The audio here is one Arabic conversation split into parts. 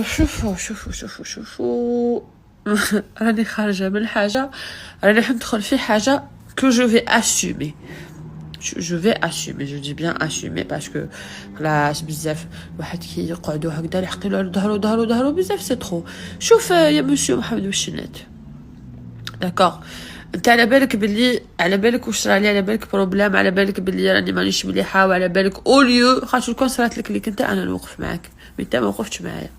شوفوا راني خارجة من حاجة، راني راح ندخل في حاجة que je vais assumer. je vais assumer, je dis bien assumer parce que خلاص بزاف واحد كي يقعدوا هكذا يحكي له ظهروا بزاف سي ترو. شوف يا مسيو محمد بوشنات، داكوغ، انت على بالك واش راني، على بالك بروبليم، على بالك بلي راني مانيش مليحه، وعلى بالك اوليو خاطر كون صرات لك ليك انت انا نوقف معاك، مي انت ما وقفتش معايا.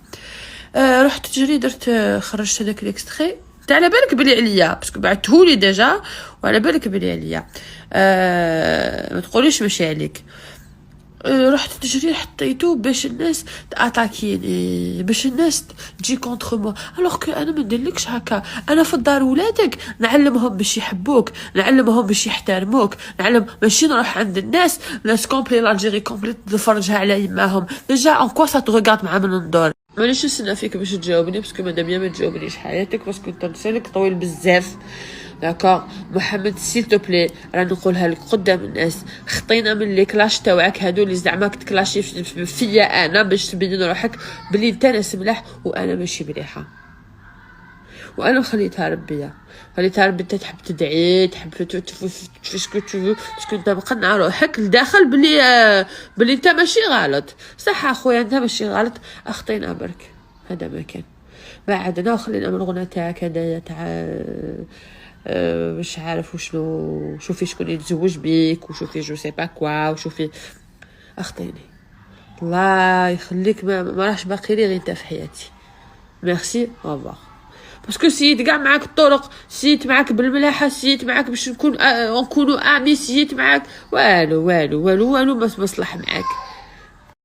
رحت تجري درت خرجت هذاك ليكستري، انت على بالك بلي عليا باسكو بعثتهولي ديجا، وعلى بالك بلي عليا، ما تقوليش ماشي عليك. رحت تجري حطيته باش الناس تاتاكيني، باش الناس تجي كونتر مو، الوغ كو انا ما نديرلكش هكا. انا في الدار ولادك نعلمهم باش يحبوك، نعلمهم باش يحترموك، نعلم ماشي نروح عند الناس كومبلي لالجيري كومبلي نفرجها على يماهم. ديجا ان كوا سا تغارد مع من ندور. مانيش نستنى فيك باش تجاوبني باسكو مادام ما تجاوبنيش حياتك باسكو انت لسانك طويل بزاف، داكوغ. محمد سيل تو بلي راه نقولها لك قدام الناس، خطينا من لي كلاش تاوعك هادو اللي زعما كتكلاشي فيا انا باش تبين روحك بلي انت ناس ملاح وانا ماشي مليحه، وانا مخليتها ربي انت تحب تدعي، تحب تفسكو تشوفو باسكو انت مقنع روحك لداخل بلي انت ماشي غلط. صح اخويا انت ماشي غلط، اخطينا برك هذا ما كان، بعدنا وخلينا من الغنى تاعك هذايا تاع مش عارف وشنو، شوفي شكون يتزوج بيك، وشوفي جو سي با كوا، وشوفي اخطيني الله يخليك، ما راحش باقي لي غير انت في حياتي. ميرسي اوفر. باسكو سيت كاع معاك الطرق، سيت معاك بالملاحه، سيت معاك باش نكونوا امي، سيت معاك والو ما مصلح معاك.